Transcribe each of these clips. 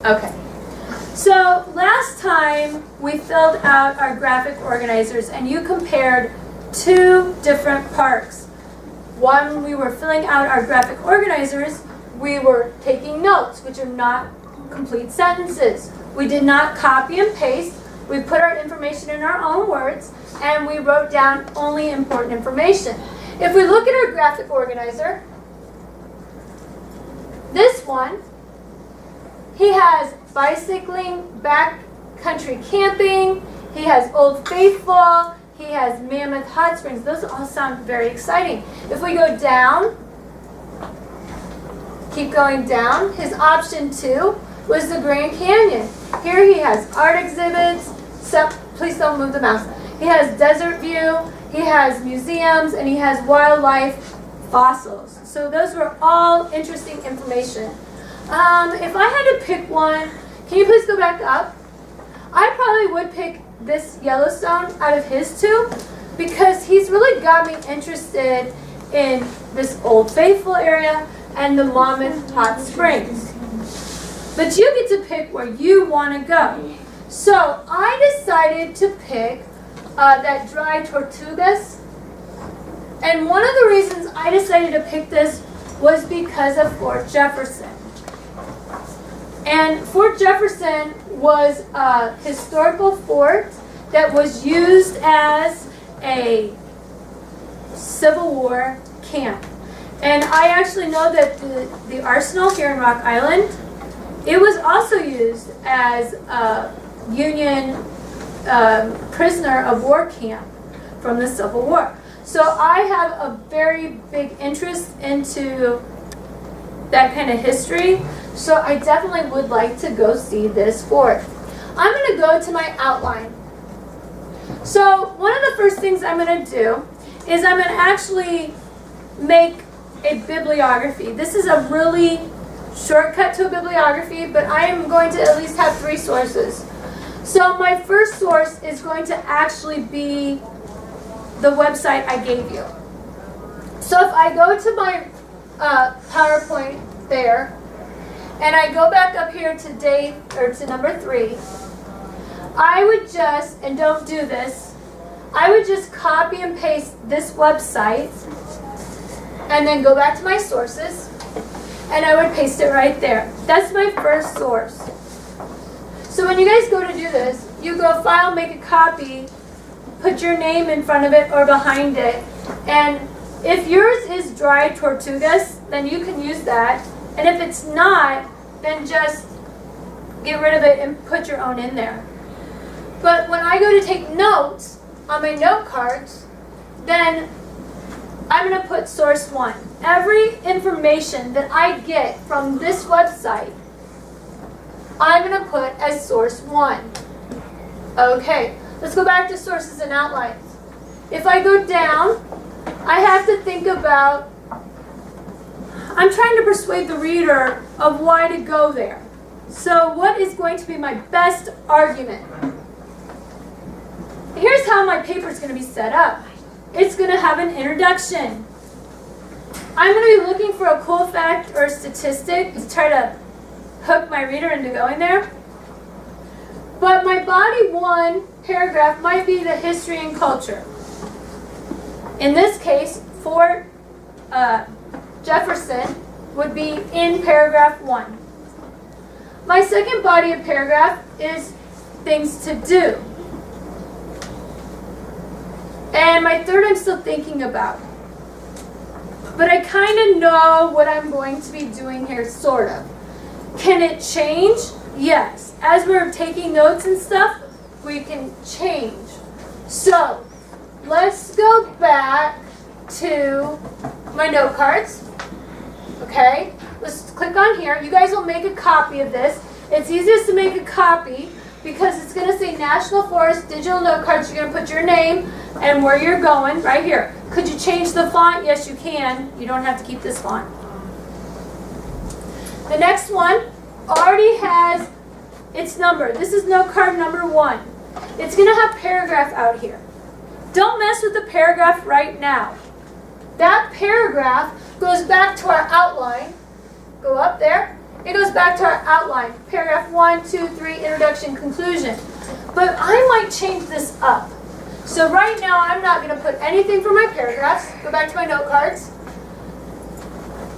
Okay. So last time we filled out our graphic organizers and you compared two different parks. One, we were filling out our graphic organizers, we were taking notes, which are not complete sentences. We did not copy and paste. We put our information in our own words and we wrote down only important information. If we look at our graphic organizer, this one, he has bicycling, backcountry camping, he has Old Faithful, he has Mammoth Hot Springs. Those all sound very exciting. If we go down, keep going down, his option 2 was the Grand Canyon. Here he has art exhibits, please don't move the mouse. He has desert view, he has museums, and he has wildlife fossils. So those were all interesting information. If I had to pick one, can you please go back up? I probably would pick this Yellowstone out of his two because he's really got me interested in this Old Faithful area and the Mammoth Hot Springs. But you get to pick where you want to go. So I decided to pick that Dry Tortugas. And one of the reasons I decided to pick this was because of Fort Jefferson. And Fort Jefferson was a historical fort that was used as a Civil War camp. And I actually know that the arsenal here in Rock Island, it was also used as a Union prisoner of war camp from the Civil War. So I have a very big interest into that kind of history. So I definitely would like to go see this fort. I'm going to go to my outline. So one of the first things I'm going to do is I'm going to actually make a bibliography. This is a really shortcut to a bibliography, but I am going to at least have 3 sources. So my first source is going to actually be the website I gave you. So if I go to my PowerPoint there, and I go back up here to number 3, I would just, and don't do this, I would just copy and paste this website and then go back to my sources and I would paste it right there. That's my first source. So when you guys go to do this, you go File, make a copy, put your name in front of it or behind it, and if yours is Dry Tortugas, then you can use that. And if it's not, then just get rid of it and put your own in there. But when I go to take notes on my note cards, then I'm going to put source 1. Every information that I get from this website, I'm going to put as source 1. Okay, let's go back to sources and outlines. If I go down, I have to think about, I'm trying to persuade the reader of why to go there. So what is going to be my best argument? Here's how my paper is going to be set up. It's going to have an introduction. I'm going to be looking for a cool fact or a statistic to try to hook my reader into going there. But my body 1 paragraph might be the history and culture. In this case, Fort Jefferson would be in paragraph 1. My second body of paragraph is things to do. And my third I'm still thinking about. But I kind of know what I'm going to be doing here, sort of. Can it change? Yes. As we're taking notes and stuff, we can change. So, let's go back to my note cards. Okay? Let's click on here. You guys will make a copy of this. It's easiest to make a copy because it's going to say National Forest Digital Note Cards. You're going to put your name and where you're going right here. Could you change the font? Yes, you can. You don't have to keep this font. The next one already has its number. This is note card number 1. It's going to have paragraph out here. Don't mess with the paragraph right now. That paragraph goes back to our outline. Go up there. it goes back to our outline. Paragraph 1, 2, 3, introduction, conclusion. But I might change this up. So right now, I'm not going to put anything for my paragraphs. Go back to my note cards.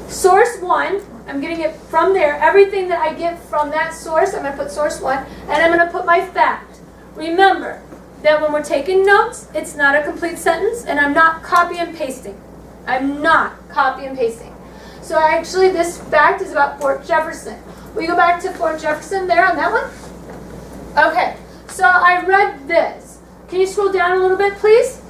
Source 1, I'm getting it from there. Everything that I get from that source, I'm going to put source 1, and I'm going to put my fact. Remember that when we're taking notes, it's not a complete sentence, and I'm not copy and pasting. I'm not copy and pasting. So actually, this fact is about Fort Jefferson. Will you go back to Fort Jefferson there on that one? Okay, so I read this. Can you scroll down a little bit, please?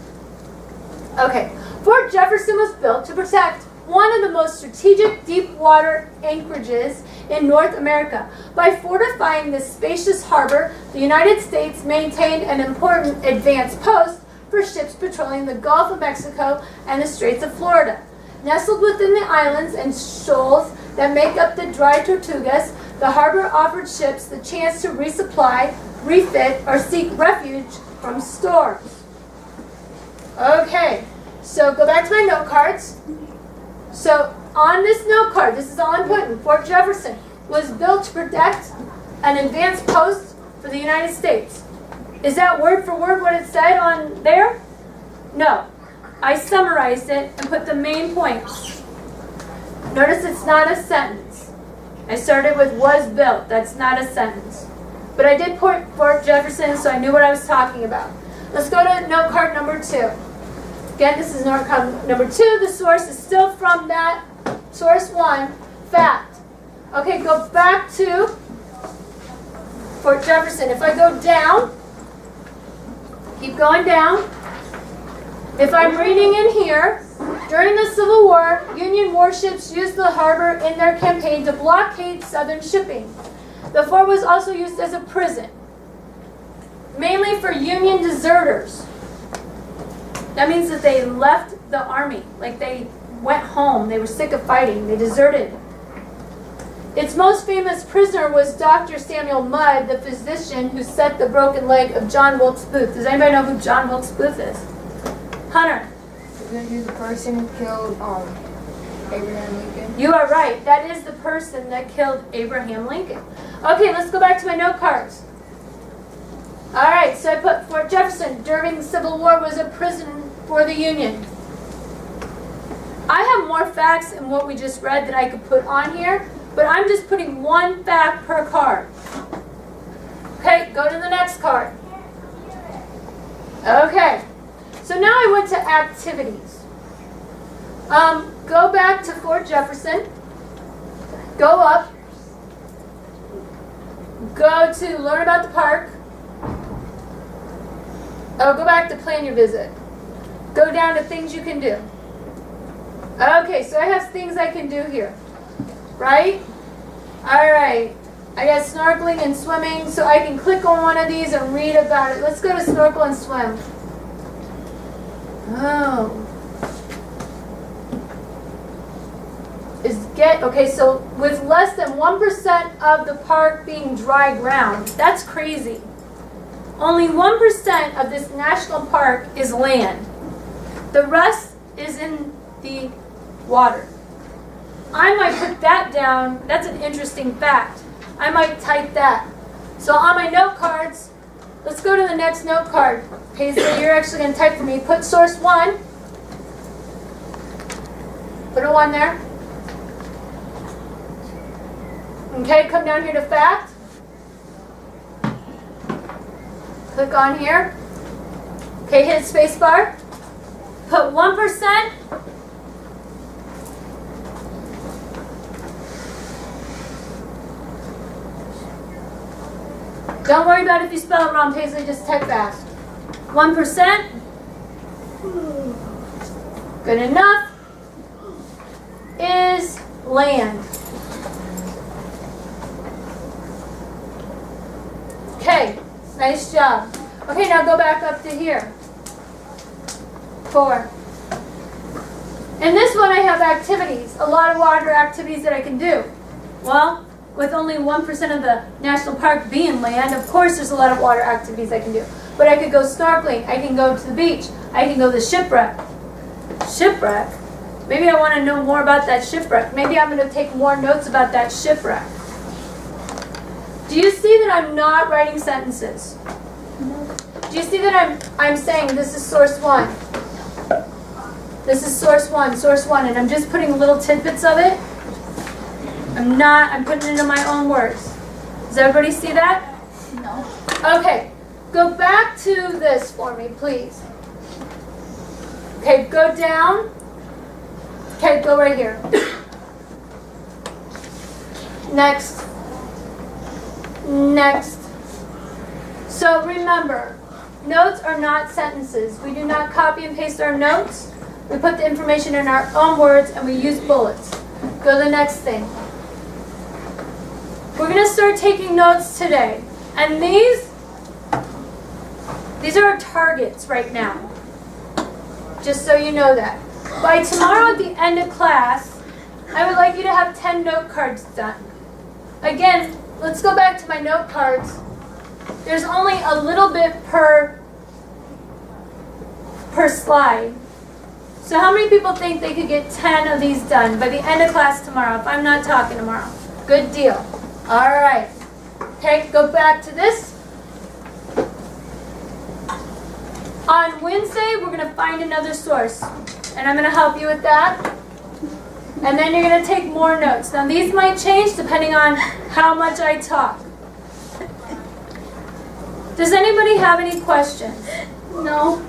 Okay, Fort Jefferson was built to protect one of the most strategic deep water anchorages in North America. By fortifying this spacious harbor, the United States maintained an important advanced post for ships patrolling the Gulf of Mexico and the Straits of Florida. Nestled within the islands and shoals that make up the dry Tortugas, the harbor offered ships the chance to resupply, refit, or seek refuge from storms. Okay, so go back to my note cards. So on this note card, this is all I'm putting, Fort Jefferson was built to protect an advanced post for the United States. Is that word for word what it said on there? No. I summarized it and put the main points. Notice it's not a sentence. I started with was built. That's not a sentence. But I did put Fort Jefferson, so I knew what I was talking about. Let's go to note card number 2. Again, this is note card number 2. The source is still from that source 1, fact. Okay, go back to Fort Jefferson. If I go down, keep going down. If I'm reading in here, during the Civil War, Union warships used the harbor in their campaign to blockade Southern shipping. The fort was also used as a prison, mainly for Union deserters. That means that they left the army, like they went home. They were sick of fighting. They deserted. Its most famous prisoner was Dr. Samuel Mudd, the physician who set the broken leg of John Wilkes Booth. Does anybody know who John Wilkes Booth is? Hunter. Isn't he the person who killed Abraham Lincoln? You are right. That is the person that killed Abraham Lincoln. Okay, let's go back to my note cards. All right, so I put Fort Jefferson during the Civil War was a prison for the Union. I have more facts in what we just read that I could put on here, but I'm just putting one fact per card. Okay, go to the next card. Okay, so now I went to activities. Go back to Fort Jefferson. Go up. Go to learn about the park. Oh, go back to plan your visit. Go down to things you can do. Okay, so I have things I can do here. Right? Alright. I got snorkeling and swimming, so I can click on one of these and read about it. Let's go to snorkel and swim. Oh. Okay, so with less than 1% of the park being dry ground, that's crazy. Only 1% of this national park is land. The rest is in the water. I might put that down. That's an interesting fact. I might type that. So on my note cards, let's go to the next note card. Paisley, you're actually going to type for me. Put source 1. Put a 1 there. Okay, come down here to fact. Click on here. Okay, hit space bar. Put 1%. Don't worry about if you spell it wrong, Paisley, just type fast. 1%. Good enough. Is land. Okay, nice job. Okay, now go back up to here. 4. In this one I have activities, a lot of water activities that I can do. Well, with only 1% of the national park being land, of course there's a lot of water activities I can do. But I could go snorkeling, I can go to the beach, I can go to the shipwreck. Shipwreck? Maybe I want to know more about that shipwreck. Maybe I'm going to take more notes about that shipwreck. Do you see that I'm not writing sentences? Do you see that I'm saying this is source 1? This is source 1, and I'm just putting little tidbits of it? I'm putting it into my own words. Does everybody see that? No. Okay, go back to this for me, please. Okay, go down. Okay, go right here. Next. Next. So remember, notes are not sentences. We do not copy and paste our notes. We put the information in our own words and we use bullets. Go to the next thing. We're going to start taking notes today. And these are our targets right now. Just so you know that. By tomorrow at the end of class, I would like you to have 10 note cards done. Again, let's go back to my note cards. There's only a little bit per slide. So how many people think they could get 10 of these done by the end of class tomorrow if I'm not talking tomorrow? Good deal. All right. Okay, go back to this. On Wednesday, we're going to find another source. And I'm going to help you with that. And then you're going to take more notes. Now these might change depending on how much I talk. Does anybody have any questions? No.